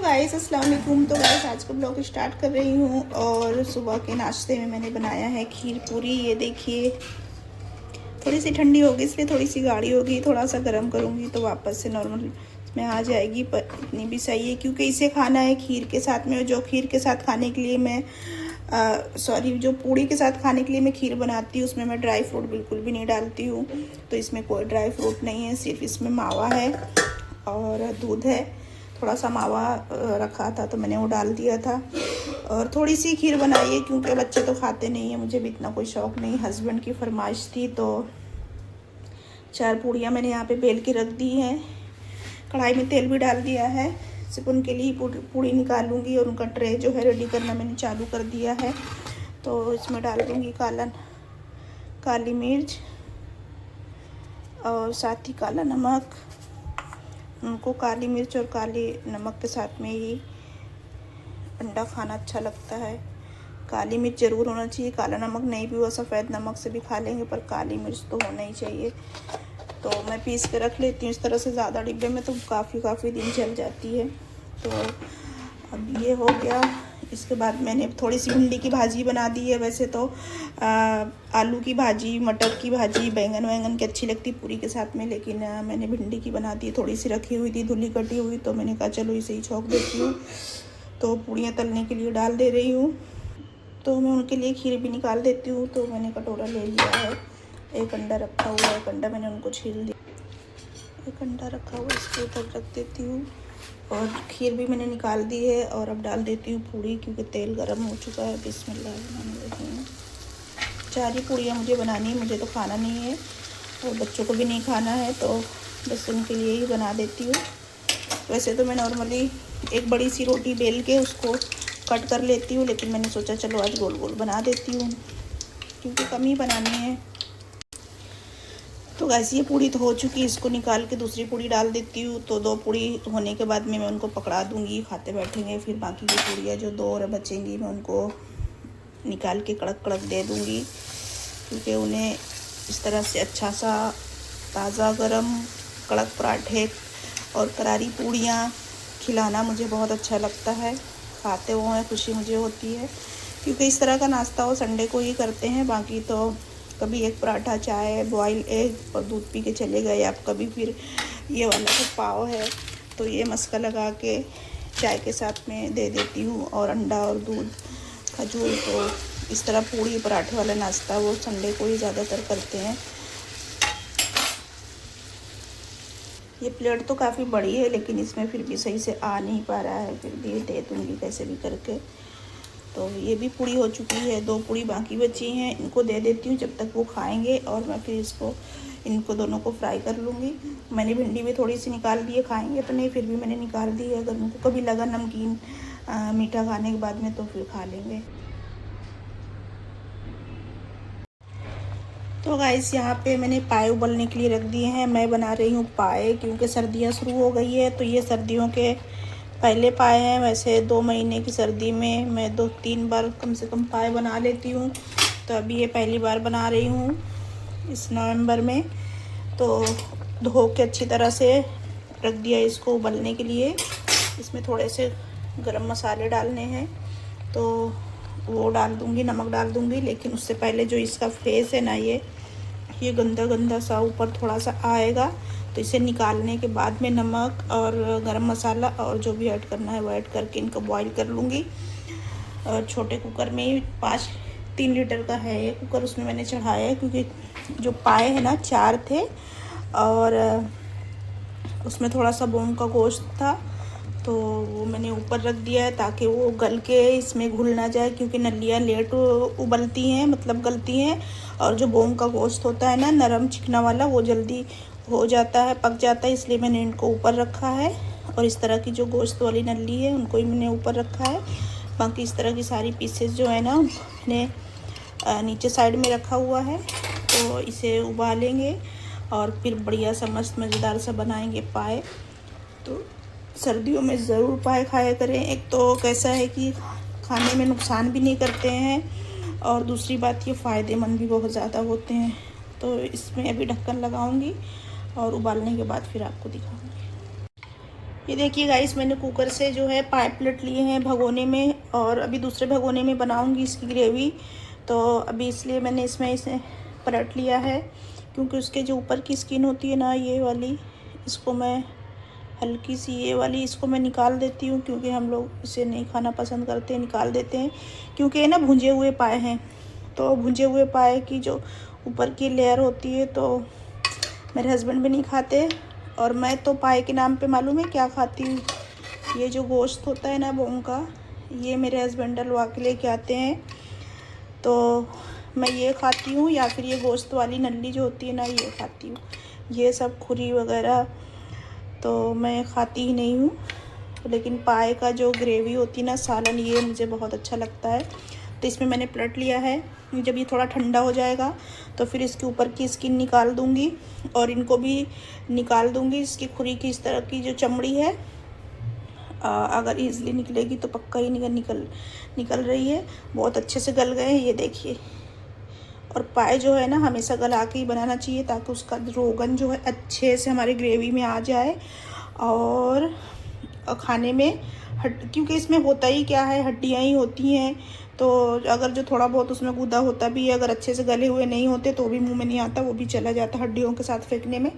Guys अस्सलाम वालेकुम। तो गाइस आज का ब्लॉग स्टार्ट कर रही हूँ और सुबह के नाश्ते में मैंने बनाया है खीर पूरी। ये देखिए, थोड़ी सी ठंडी होगी इसलिए थोड़ी सी गाढ़ी होगी, थोड़ा सा गर्म करूँगी तो वापस से नॉर्मल में आ जाएगी। पर इतनी भी सही है क्योंकि इसे खाना है खीर के साथ में। जो खीर के साथ खाने के लिए मैं जो पूड़ी के साथ खाने के लिए मैं खीर बनाती हूँ उसमें मैं ड्राई फ्रूट बिल्कुल भी नहीं डालती हूँ। तो इसमें कोई ड्राई फ्रूट नहीं है, सिर्फ इसमें मावा है और दूध है। थोड़ा सा मावा रखा था तो मैंने वो डाल दिया था। और थोड़ी सी खीर बनाई है क्योंकि बच्चे तो खाते नहीं हैं, मुझे भी इतना कोई शौक़ नहीं। हस्बैंड की फरमाइश थी तो 4 पूड़ियाँ मैंने यहाँ पे बेल के रख दी हैं। कढ़ाई में तेल भी डाल दिया है। सिर्फ उनके लिए पूड़ी निकालूंगी और उनका ट्रे जो है रेडी करना मैंने चालू कर दिया है। तो इसमें डाल दूँगी काली मिर्च और साथ ही काला नमक। उनको काली मिर्च और काली नमक के साथ में ही अंडा खाना अच्छा लगता है। काली मिर्च ज़रूर होना चाहिए, काला नमक नहीं भी हुआ सफ़ेद नमक से भी खा लेंगे, पर काली मिर्च तो होना ही चाहिए। तो मैं पीस के रख लेती हूँ इस तरह से, ज़्यादा डिब्बे में तो काफ़ी दिन चल जाती है। तो अब ये हो गया। इसके बाद मैंने थोड़ी सी भिंडी की भाजी बना दी है। वैसे तो आलू की भाजी, मटर की भाजी, बैंगन की अच्छी लगती पूरी के साथ में, लेकिन मैंने भिंडी की बना दी। थोड़ी सी रखी हुई थी धुली कटी हुई, तो मैंने कहा चलो इसे ही छौंक देती हूँ। तो पूड़ियाँ तलने के लिए डाल दे रही हूँ। तो मैं उनके लिए खीर भी निकाल देती हूँ। तो मैंने कटोरा ले लिया है, एक अंडा रखा हुआ है, एक अंडा मैंने उनको छील दिया, एक अंडा रखा हुआ इसके ऊपर रख देती हूँ। और खीर भी मैंने निकाल दी है और अब डाल देती हूँ पूड़ी क्योंकि तेल गर्म हो चुका है। बिस्मिल्लाह। 4 ही पूड़ियाँ मुझे बनानी है, मुझे तो खाना नहीं है और बच्चों को भी नहीं खाना है, तो बस उनके लिए ही बना देती हूँ। वैसे तो मैं नॉर्मली एक बड़ी सी रोटी बेल के उसको कट कर लेती हूँ, लेकिन मैंने सोचा चलो आज गोल गोल बना देती हूँ क्योंकि कम ही बनानी है। तो गैस ये पूड़ी तो हो चुकी, इसको निकाल के दूसरी पूड़ी डाल देती हूँ। तो 2 पूड़ी होने के बाद में मैं उनको पकड़ा दूँगी, खाते बैठेंगे। फिर बाकी की पूड़ियाँ जो 2 और बचेंगी मैं उनको निकाल के कड़क दे दूँगी क्योंकि उन्हें इस तरह से अच्छा सा ताज़ा गरम कड़क पराठे और करारी पूड़ियाँ खिलाना मुझे बहुत अच्छा लगता है। खाते वो हैं, खुशी मुझे होती है क्योंकि इस तरह का नाश्ता वो संडे को ही करते हैं। बाकी तो कभी एक पराठा, चाय, बॉयल एग और दूध पी के चले गए। आप कभी फिर ये वाला जो पाव है तो ये मस्का लगा के चाय के साथ में दे देती हूँ, और अंडा और दूध, खजूर। तो इस तरह पूड़ी पराठे वाला नाश्ता वो संडे को ही ज़्यादातर करते हैं। ये प्लेट तो काफ़ी बड़ी है लेकिन इसमें फिर भी सही से आ नहीं पा रहा है, फिर भी दे दूँगी कैसे भी करके। तो ये भी पूड़ी हो चुकी है, 2 पूड़ी बाकी बची हैं, इनको दे देती हूँ जब तक वो खाएंगे और मैं फिर इनको दोनों को फ्राई कर लूँगी। मैंने भिंडी भी थोड़ी सी निकाल दी है, खाएंगे तो नहीं, फिर भी मैंने निकाल दी है। अगर उनको कभी लगा नमकीन मीठा खाने के बाद में तो फिर खा लेंगे। तो गाइस यहाँ पे मैंने पाए उबलने के लिए रख दिए हैं। मैं बना रही हूँ पाए क्योंकि सर्दियाँ शुरू हो गई है, तो ये सर्दियों के पहले पाए हैं। वैसे 2 महीने की सर्दी में मैं 2-3 बार कम से कम पाए बना लेती हूँ, तो अभी ये पहली बार बना रही हूँ इस नवंबर में। तो धो के अच्छी तरह से रख दिया इसको उबलने के लिए। इसमें थोड़े से गरम मसाले डालने हैं तो वो डाल दूँगी, नमक डाल दूँगी। लेकिन उससे पहले जो इसका फेस है ना, ये गंदा सा ऊपर थोड़ा सा आएगा, तो इसे निकालने के बाद में नमक और गरम मसाला और जो भी ऐड करना है वो ऐड करके इनको बॉईल कर लूँगी। और छोटे कुकर में ही 3 लीटर का है ये कुकर, उसमें मैंने चढ़ाया है क्योंकि जो पाए हैं ना 4 थे और उसमें थोड़ा सा बोन का गोश्त था, तो वो मैंने ऊपर रख दिया है ताकि वो गल के इसमें घुल ना जाए क्योंकि नलियाँ लेट उबलती हैं, मतलब गलती हैं। और जो बोन का गोश्त होता है ना, नरम चिकना वाला, वो जल्दी हो जाता है, पक जाता है, इसलिए मैंने इनको ऊपर रखा है। और इस तरह की जो गोश्त वाली नली है उनको ही मैंने ऊपर रखा है। बाकी इस तरह की सारी पीसेस जो है ना मैंने नीचे साइड में रखा हुआ है। तो इसे उबालेंगे और फिर बढ़िया सा मस्त मज़ेदार सा बनाएंगे पाए। तो सर्दियों में ज़रूर पाए खाया करें। एक तो कैसा है कि खाने में नुकसान भी नहीं करते हैं और दूसरी बात ये फ़ायदेमंद भी बहुत ज़्यादा होते हैं। तो इसमें अभी ढक्कन लगाऊंगी और उबालने के बाद फिर आपको दिखाऊंगी। ये देखिए गाइस, मैंने कुकर से जो है पाए पलट लिए हैं भगोने में, और अभी दूसरे भगोने में बनाऊंगी इसकी ग्रेवी। तो अभी इसलिए मैंने इसमें इसे पलट लिया है, क्योंकि उसके जो ऊपर की स्किन होती है ना, ये वाली, इसको मैं हल्की सी, ये वाली इसको मैं निकाल देती हूँ, क्योंकि हम लोग इसे नहीं खाना पसंद करते, निकाल देते हैं। क्योंकि ये ना भुंजे हुए पाए हैं, तो भुंजे हुए पाए की जो ऊपर की लेयर होती है तो मेरे हस्बैंड भी नहीं खाते। और मैं तो पाए के नाम पे मालूम है क्या खाती हूँ, ये जो गोश्त होता है ना बोंग का, ये मेरे हस्बैंड डलवा के लेके आते हैं, तो मैं ये खाती हूँ, या फिर ये गोश्त वाली नली जो होती है ना, ये खाती हूँ। ये सब खुरी वगैरह तो मैं खाती ही नहीं हूँ। लेकिन पाए का जो ग्रेवी होती है ना, सालन, ये मुझे बहुत अच्छा लगता है। तो इसमें मैंने पलट लिया है। जब ये थोड़ा ठंडा हो जाएगा तो फिर इसके ऊपर की स्किन निकाल दूँगी, और इनको भी निकाल दूँगी। इसकी खुरी की इस तरह की जो चमड़ी है, अगर ईज़िली निकलेगी तो पक्का ही निकल रही है। बहुत अच्छे से गल गए हैं, ये देखिए। और पाए जो है ना, हमेशा गला के ही बनाना चाहिए, ताकि उसका रोगन जो है अच्छे से हमारी ग्रेवी में आ जाए। और खाने में क्योंकि इसमें होता ही क्या है, हड्डियाँ ही होती हैं, तो अगर जो थोड़ा बहुत उसमें गूदा होता भी है, अगर अच्छे से गले हुए नहीं होते तो भी मुंह में नहीं आता, वो भी चला जाता हड्डियों के साथ फेंकने में।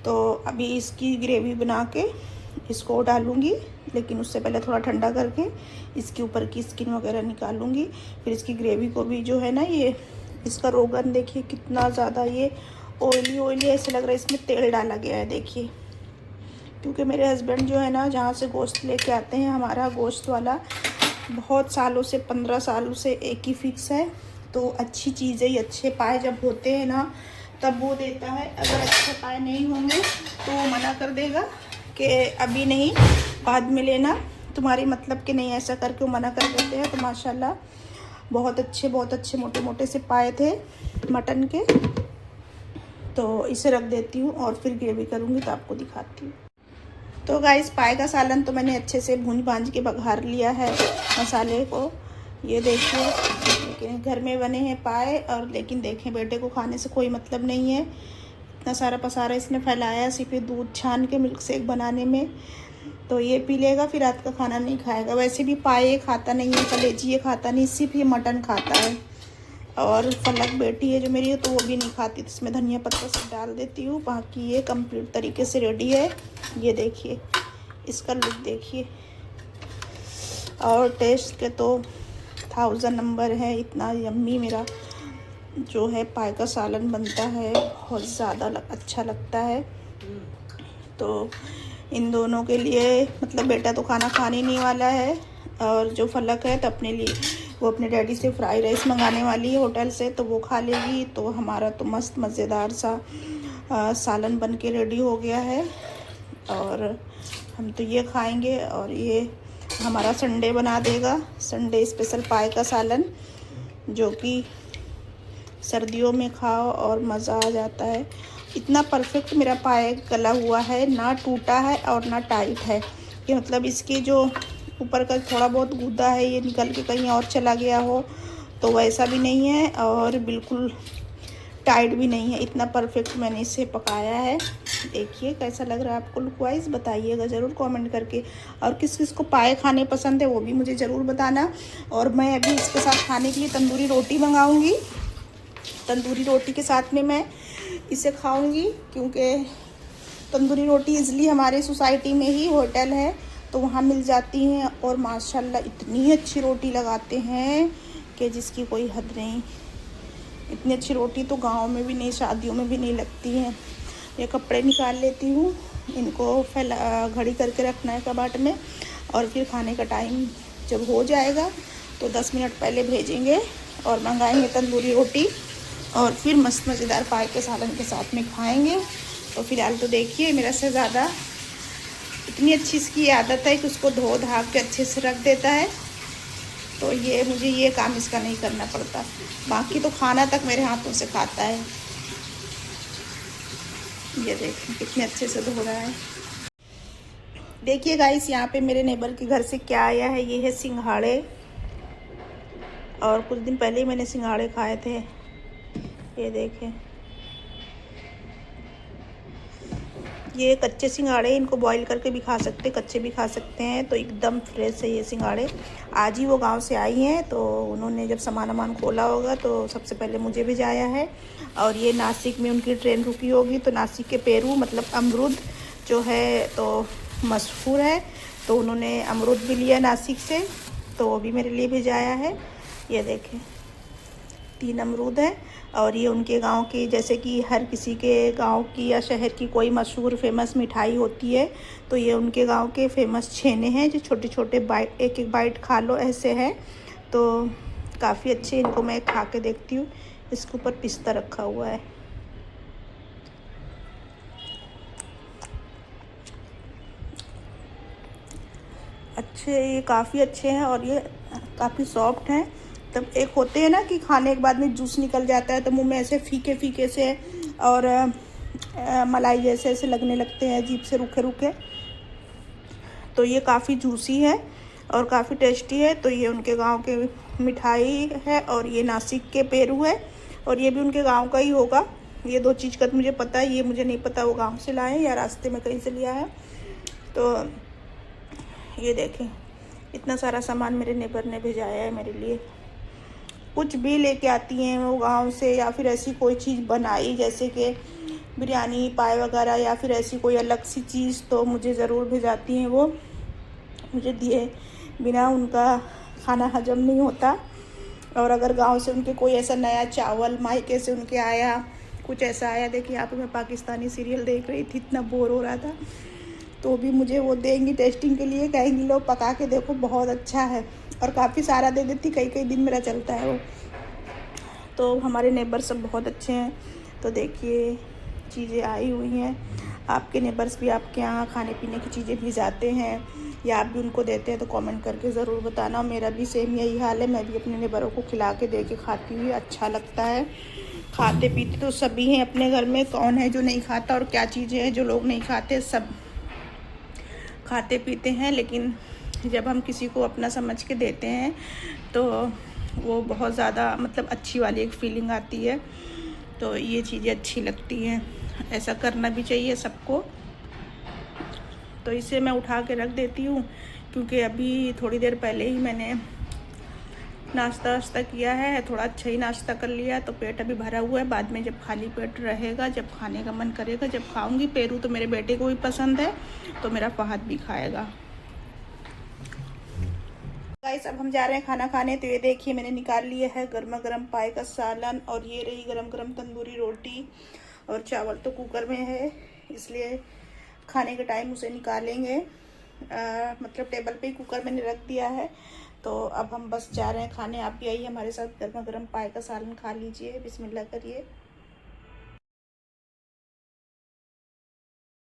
तो अभी इसकी ग्रेवी बना के इसको डालूँगी, लेकिन उससे पहले थोड़ा ठंडा करके इसके ऊपर की स्किन वगैरह निकालूँगी। फिर इसकी ग्रेवी को भी जो है ना, ये इसका रोगन देखिए कितना ज़्यादा ये ऑयली ऐसे लग रहा है, इसमें तेल डाला गया है देखिए। क्योंकि मेरे हस्बैंड जो है ना, जहाँ से गोश्त लेके आते हैं, हमारा गोश्त वाला बहुत सालों से, 15 सालों से एक ही फिक्स है। तो अच्छी चीज़ें ही, अच्छे पाए जब होते हैं ना तब वो देता है। अगर अच्छे पाए नहीं होंगे तो वो मना कर देगा कि अभी नहीं, बाद में लेना, तुम्हारी मतलब के नहीं, ऐसा करके वो मना कर देते हैं। तो माशाल्लाह बहुत अच्छे मोटे मोटे से पाए थे मटन के। तो इसे रख देती हूँ और फिर ग्रेवी करूँगी तो आपको दिखाती हूँ। तो गाइस, पाए का सालन तो मैंने अच्छे से भूंज भांज के बघार लिया है मसाले को, ये देखिए। लेकिन घर में बने हैं पाए, और लेकिन देखें, बेटे को खाने से कोई मतलब नहीं है। इतना सारा पसारा इसने फैलाया सिर्फ दूध छान के मिल्क शेक बनाने में। तो ये पी लेगा, फिर रात का खाना नहीं खाएगा। वैसे भी पाए ये खाता नहीं है, कलेजी ये खाता नहीं, सिर्फ ये मटन खाता है। और फलक बेटी है जो मेरी है, तो वो भी नहीं खाती, तो इसमें धनिया पत्ता सब डाल देती हूँ। बाकी ये कंप्लीट तरीके से रेडी है, ये देखिए, इसका लुक देखिए। और टेस्ट के तो 1000 नंबर है। इतना यम्मी मेरा जो है पाए का सालन बनता है, बहुत ज़्यादा अच्छा लगता है। तो इन दोनों के लिए, मतलब बेटा तो खाना खाने नहीं वाला है, और जो फलक है तो अपने लिए, वो अपने डैडी से फ्राई राइस मंगाने वाली है होटल से, तो वो खा लेगी। तो हमारा तो मस्त मज़ेदार सा सालन बन के रेडी हो गया है, और हम तो ये खाएंगे। और ये हमारा संडे बना देगा, संडे स्पेशल पाए का सालन, जो कि सर्दियों में खाओ और मज़ा आ जाता है। इतना परफेक्ट मेरा पाए गला हुआ है, ना टूटा है और ना टाइट है। कि मतलब इसके जो ऊपर का थोड़ा बहुत गूदा है, ये निकल के कहीं और चला गया हो, तो वैसा भी नहीं है, और बिल्कुल टाइट भी नहीं है। इतना परफेक्ट मैंने इसे पकाया है। देखिए कैसा लग रहा है आपको, लुक वाइज बताइएगा ज़रूर कमेंट करके। और किस किस को पाए खाने पसंद है वो भी मुझे ज़रूर बताना। और मैं अभी इसके साथ खाने के लिए तंदूरी रोटी मंगाऊँगी। तंदूरी रोटी के साथ में मैं इसे खाऊंगी, क्योंकि तंदूरी रोटी इजली हमारे सोसाइटी में ही होटल है, तो वहाँ मिल जाती हैं। और माशाल्लाह इतनी अच्छी रोटी लगाते हैं कि जिसकी कोई हद नहीं। इतनी अच्छी रोटी तो गांव में भी नहीं, शादियों में भी नहीं लगती हैं। ये कपड़े निकाल लेती हूँ, इनको फैला घड़ी करके रखना है कबाट में, और फिर खाने का टाइम जब हो जाएगा तो 10 मिनट पहले भेजेंगे और मंगाएंगे तंदूरी रोटी, और फिर मस्त मज़ेदार पाए के सालन के साथ में खाएंगे। तो फिलहाल तो देखिए, मेरा शहज़ादा इतनी अच्छी इसकी आदत है कि उसको धो धा के अच्छे से रख देता है, तो ये मुझे ये काम इसका नहीं करना पड़ता। बाकी तो खाना तक मेरे हाथों से खाता है। ये देखिए कितने अच्छे से धो रहा है। देखिए गाइस, यहाँ पे मेरे नेबर के घर से क्या आया है, ये है सिंघाड़े। और कुछ दिन पहले ही मैंने सिंघाड़े खाए थे, ये देखें। ये कच्चे सिंघाड़े, इनको बॉईल करके भी खा सकते, कच्चे भी खा सकते हैं। तो एकदम फ्रेश है ये सिंघाड़े। आज ही वो गांव से आई हैं, तो उन्होंने जब सामान खोला होगा तो सबसे पहले मुझे भिजाया है। और ये नासिक में उनकी ट्रेन रुकी होगी, तो नासिक के पेरू मतलब अमरूद जो है तो मशहूर है, तो उन्होंने अमरूद भी लिया नासिक से, तो वो भी मेरे लिए भिजाया है। ये देखें 3 अमरूद है। और ये उनके गांव की, जैसे कि हर किसी के गांव की या शहर की कोई मशहूर फेमस मिठाई होती है, तो ये उनके गांव के फेमस छेने हैं जो छोटे छोटे बाइट, एक एक बाइट खा लो ऐसे हैं। तो काफ़ी अच्छे, इनको मैं खा के देखती हूँ। इसके ऊपर पिस्ता रखा हुआ है। अच्छे, ये काफ़ी अच्छे हैं और ये काफ़ी सॉफ्ट हैं। तब एक होते हैं ना कि खाने के बाद में जूस निकल जाता है तो मुंह में ऐसे फीके फीके से और मलाई जैसे ऐसे लगने लगते हैं, अजीब से रूखे रूखे। तो ये काफ़ी जूसी है और काफ़ी टेस्टी है। तो ये उनके गांव के मिठाई है और ये नासिक के पेरू है और ये भी उनके गांव का ही होगा। ये 2 चीज़ का तो मुझे पता है, ये मुझे नहीं पता वो गांव से लाए या रास्ते में कहीं से लिया है। तो ये देखें इतना सारा सामान मेरे नेबर ने भेजाया है मेरे लिए। कुछ भी लेके आती हैं वो गांव से, या फिर ऐसी कोई चीज़ बनाई जैसे कि बिरयानी पाए वगैरह, या फिर ऐसी कोई अलग सी चीज़, तो मुझे ज़रूर भेजाती हैं वो। मुझे दिए बिना उनका खाना हजम नहीं होता। और अगर गांव से उनके कोई ऐसा नया चावल मायके से उनके आया, कुछ ऐसा आया, देखिए यहाँ पे मैं पाकिस्तानी सीरियल देख रही थी, इतना बोर हो रहा था, तो भी मुझे वो देंगी टेस्टिंग के लिए, कहेंगी लो पका के देखो बहुत अच्छा है। और काफ़ी सारा दे देती, कई कई दिन मेरा चलता है वो। तो हमारे नेबर सब बहुत अच्छे हैं। तो देखिए चीज़ें आई हुई हैं। आपके नेबर्स भी आपके यहाँ खाने पीने की चीज़ें भी जाते हैं या आप भी उनको देते हैं, तो कमेंट करके ज़रूर बताना। मेरा भी सेम यही हाल है, मैं भी अपने नेबरों को खिला के दे के खाती हुई, अच्छा लगता है। खाते पीते तो सभी हैं अपने घर में, कौन है जो नहीं खाता, और क्या चीज़ें हैं जो लोग नहीं खाते, सब खाते पीते हैं। लेकिन जब हम किसी को अपना समझ के देते हैं तो वो बहुत ज़्यादा मतलब अच्छी वाली एक फीलिंग आती है। तो ये चीज़ें अच्छी लगती हैं, ऐसा करना भी चाहिए सबको। तो इसे मैं उठा के रख देती हूँ, क्योंकि अभी थोड़ी देर पहले ही मैंने नाश्ता वाश्ता किया है, थोड़ा अच्छा ही नाश्ता कर लिया, तो पेट अभी भरा हुआ है। बाद में जब खाली पेट रहेगा, जब खाने का मन करेगा, जब खाऊंगी। पेरू तो मेरे बेटे को भी पसंद है, तो मेरा फहद भी खाएगा। गाइस अब हम जा रहे हैं खाना खाने। तो ये देखिए मैंने निकाल लिया है गर्मा गर्म पाए का सालन, और ये रही गरम गरम तंदूरी रोटी, और चावल तो कुकर में है इसलिए खाने के टाइम उसे निकालेंगे। मतलब टेबल पे ही कुकर मैंने रख दिया है। तो अब हम बस जा रहे हैं खाने। आप भी आइए हमारे साथ, गर्मा गर्म पाए का सालन खा लीजिए। बिस्मिल्लाह करिए।